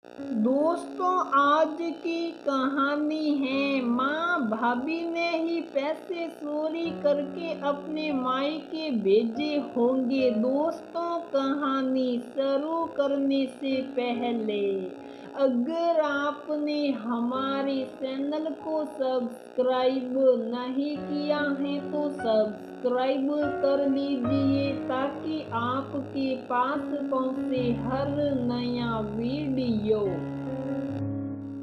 दोस्तों, आज की कहानी है माँ भाभी ने ही पैसे चोरी करके अपने मायके भेजे होंगे। दोस्तों, कहानी शुरू करने से पहले अगर आपने हमारे चैनल को सब्सक्राइब नहीं किया है तो सब्सक्राइब कर लीजिए ताकि आपके पास पहुंचे हर नया वीडियो।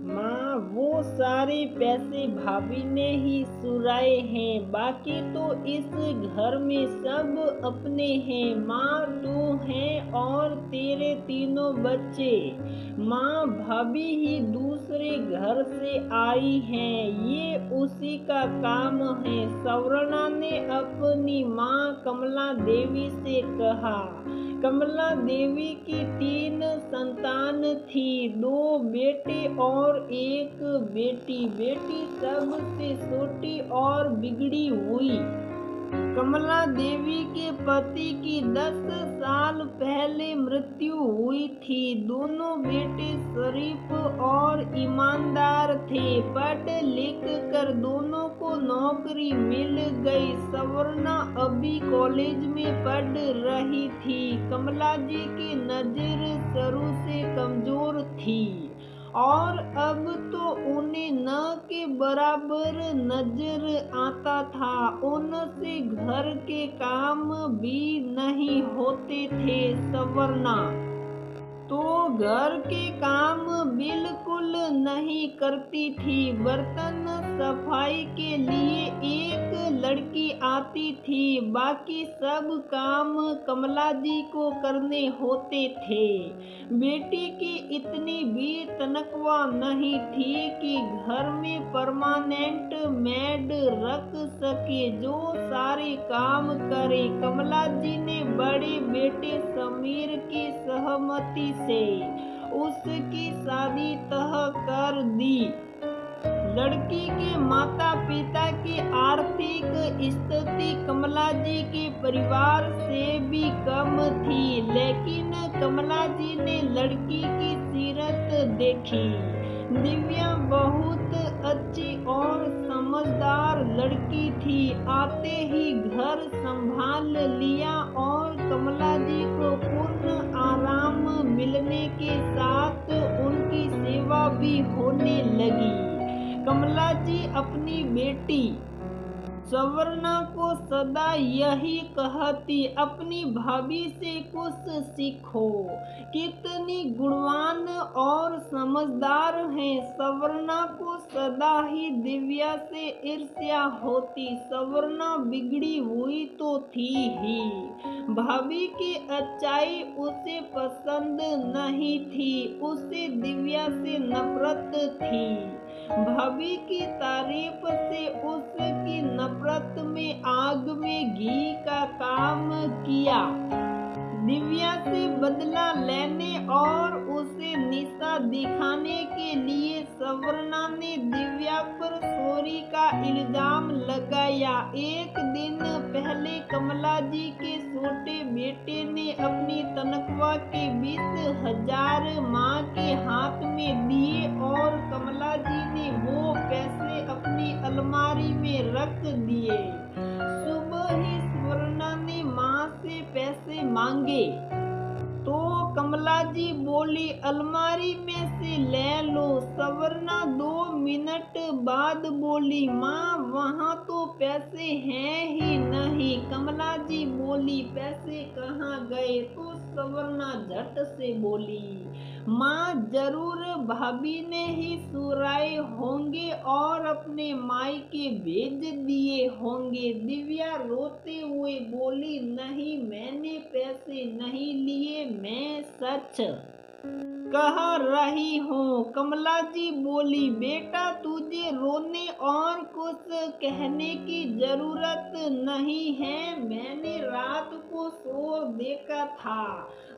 माँ, वो सारे पैसे भाभी ने ही चुराए हैं, बाकी तो इस घर में सब अपने हैं। माँ, तू है और तेरे तीनों बच्चे। माँ, भाभी ही दूसरे घर से आई हैं, ये उसी का काम है। सवर्णा ने अपनी माँ कमला देवी से कहा। कमला देवी की 3 संतान थी, 2 बेटे और 1 बेटी। बेटी सबसे छोटी और बिगड़ी हुई। कमला देवी के पति की 10 साल पहले मृत्यु हुई थी। दोनों बेटे शरीफ और ईमानदार थे। पढ़ लिख कर दोनों को नौकरी मिल गई। सवर्णा अभी कॉलेज में पढ़ रही थी। कमला जी की नजर शुरू से कमजोर थी और अब तो उन्हें न के बराबर नजर आता था। उनसे घर के काम भी नहीं होते थे। सवर्णा तो घर के काम बिल्कुल नहीं करती थी। बर्तन सफाई के लिए एक लड़की आती थी, बाकी सब काम कमला जी को करने होते थे। बेटी की इतनी भी तनख्वाह नहीं थी कि घर में परमानेंट मेड रख सके जो सारे काम करे। कमला जी ने बड़े बेटे समीर की सहमति से उसकी शादी तय कर दी। लड़की के माता पिता की आर्थिक स्थिति कमला जी के परिवार से भी कम थी, लेकिन कमला जी ने लड़की की सीरत देखी। दिव्या बहुत अच्छी और समझदार लड़की थी। आते ही घर संभाल लिया और कमला जी को पूर्ण आराम मिलने के साथ उनकी सेवा भी होने लगी। कमला जी अपनी बेटी सवर्णा को सदा यही कहती, अपनी भाभी से कुछ सीखो, कितनी गुणवान और समझदार है। सवर्णा को सदा ही दिव्या से ईर्ष्या होती। सवर्णा बिगड़ी हुई तो थी ही, भाभी की अच्छाई उसे पसंद नहीं थी। उसे दिव्या से नफरत थी। भाभी की तारीफ से उसकी नफरत में आग में घी का काम किया। दिव्या से बदला लेने और उसे निशा दिखाने के लिए सवर्णा ने दिव्या पर चोरी का इल्जाम लगाया। एक दिन पहले कमला जी के छोटे बेटे ने अपनी तनख्वाह के 20,000 माँ के हाथ में दिए और कमला जी ने वो पैसे अपनी अलमारी में रख दिए। सुबह ही सवर्णा ने माँ से पैसे मांगे तो कमला जी बोली, अलमारी में से ले लो। सवर्णा 2 मिनट बाद बोली, माँ वहाँ तो पैसे हैं ही नहीं। कमला जी बोली, पैसे कहाँ गए? तो सवर्णा झट से बोली, माँ जरूर भाभी ने ही चुराए होंगे और अपने मायके भेज दिए होंगे। दिव्या रोते हुए बोली, नहीं, मैंने पैसे नहीं लिए, मैं सच कह रही हूँ। कमला जी बोली, बेटा तुझे रोने और कुछ कहने की जरूरत नहीं है, मैंने रात को चोर देखा था।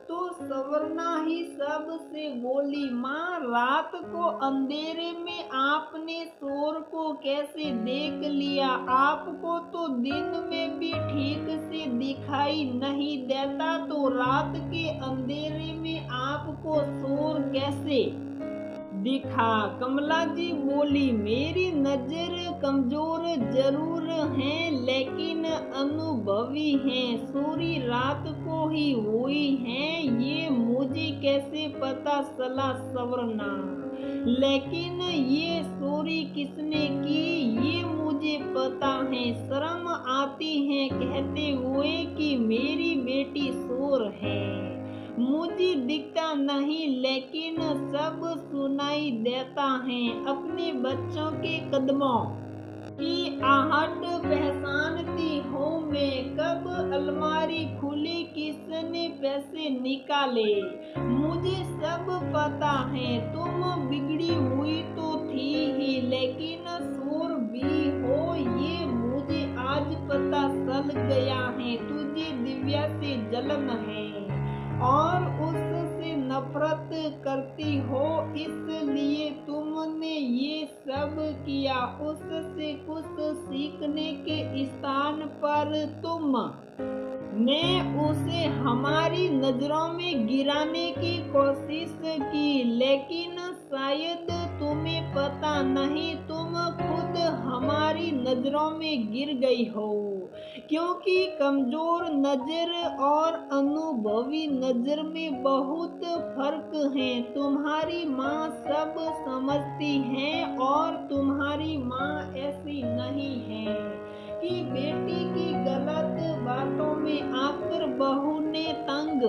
तो सवर्णा ही सबसे बोली, माँ रात को अंधेरे में आपने चोर को कैसे देख लिया? आपको तो दिन में भी ठीक से दिखाई नहीं देता, तो रात के अंधेरे में आपको चोर कैसे? दिखा। कमला जी बोली, मेरी नजर कमजोर जरूर है लेकिन अनुभवी है। सूरी रात को ही हुई है, ये मुझे कैसे पता चला सवरना। लेकिन ये चोरी किसने की ये मुझे पता है। शर्म आती है कहते हुए कि मेरी बेटी चोर है। मुझे दिखता नहीं लेकिन सब सुनाई देता है। अपने बच्चों के कदमों की आहट पहचानती हूँ मैं। कब अलमारी खुली किसने पैसे निकाले मुझे सब पता है। तुम बिगड़ी हुई तो थी ही लेकिन चोर भी हो ये मुझे आज पता चल गया है। तुझे दिव्या से जलन है और उससे नफरत करती हो इसलिए तुमने ये सब किया। उससे कुछ सीखने के स्थान पर तुम ने उसे हमारी नजरों में गिराने की कोशिश की। लेकिन शायद तुम्हें पता नहीं तुम खुद हमारी नजरों में गिर गई हो। क्योंकि कमजोर नजर और अनुभवी नजर में बहुत फर्क है। तुम्हारी माँ सब समझती है और तुम्हारी माँ ऐसी नहीं है कि बेटी की गलत बातों में आकर बहू ने तंग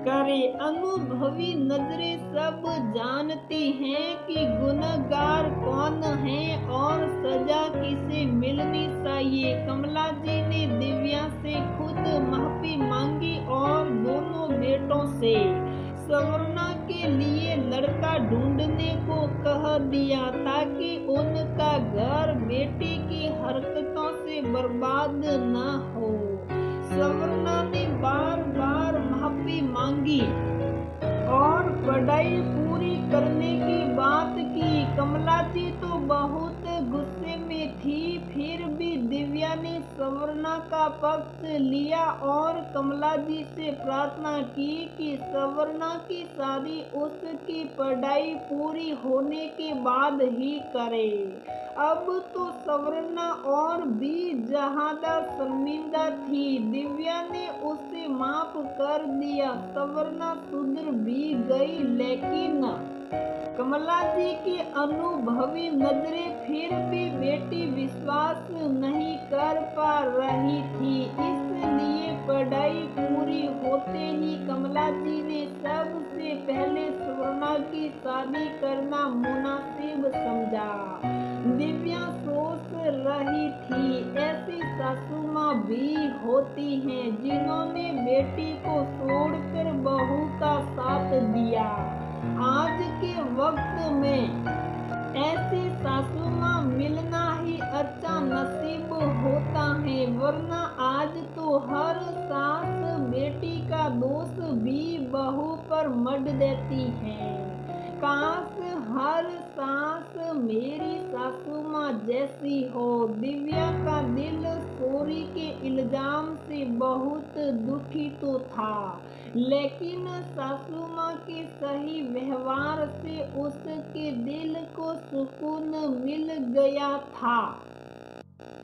करे। अनुभवी नजरें सब जानती हैं कि गुनहगार कौन है और सजा किसे मिलनी चाहिए। कमला जी ने दिव्या से खुद माफी मांगी और दोनों बेटों से सवरना के लिए लड़का ढूंढने को कह दिया ताकि उनका घर बेटी की हरकतों से बर्बाद न हो। सवरना ने बार बार माफी मांगी और पढ़ाई पूरी करने की बात की। कमला जी तो बहुत गुस्से में थी फिर भी दिव्या ने सवरना का पक्ष लिया और कमला जी से प्रार्थना की कि सवरना की शादी उसकी पढ़ाई पूरी होने के बाद ही करे। अब तो सवरना और भी ज्यादा शर्मिंदा थी। दिव्या ने उसे माफ कर दिया। सवरना सुधर भी गई लेकिन कमला जी की अनुभवी नजरें फिर भी बेटी विश्वास नहीं कर पा रही थी। इसलिए पढ़ाई पूरी होते ही कमला जी ने सबसे पहले सवरना की शादी करना मुनासिब समझा। दिव्या सोच रही थी ऐसी सासू माँ भी होती हैं जिन्होंने बेटी को छोड़कर बहू का साथ दिया। आज के वक्त में ऐसी सासू माँ मिलना ही अच्छा नसीब होता है वरना आज तो हर सास बेटी का दोष भी बहू पर मढ़ देती है। काश हर सास मेरी सासू माँ जैसी हो। दिव्या का दिल चोरी के इल्जाम से बहुत दुखी तो था लेकिन सासू माँ के सही व्यवहार से उसके दिल को सुकून मिल गया था।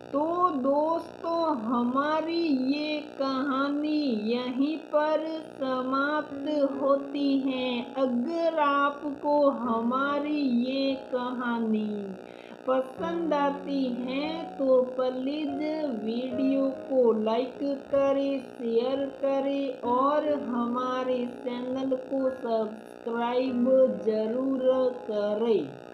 तो दोस्तों हमारी ये कहानी यहीं पर समाप्त होती है। अगर आपको हमारी ये कहानी पसंद आती है तो प्लीज वीडियो को लाइक करें, शेयर करें और हमारे चैनल को सब्सक्राइब जरूर करें।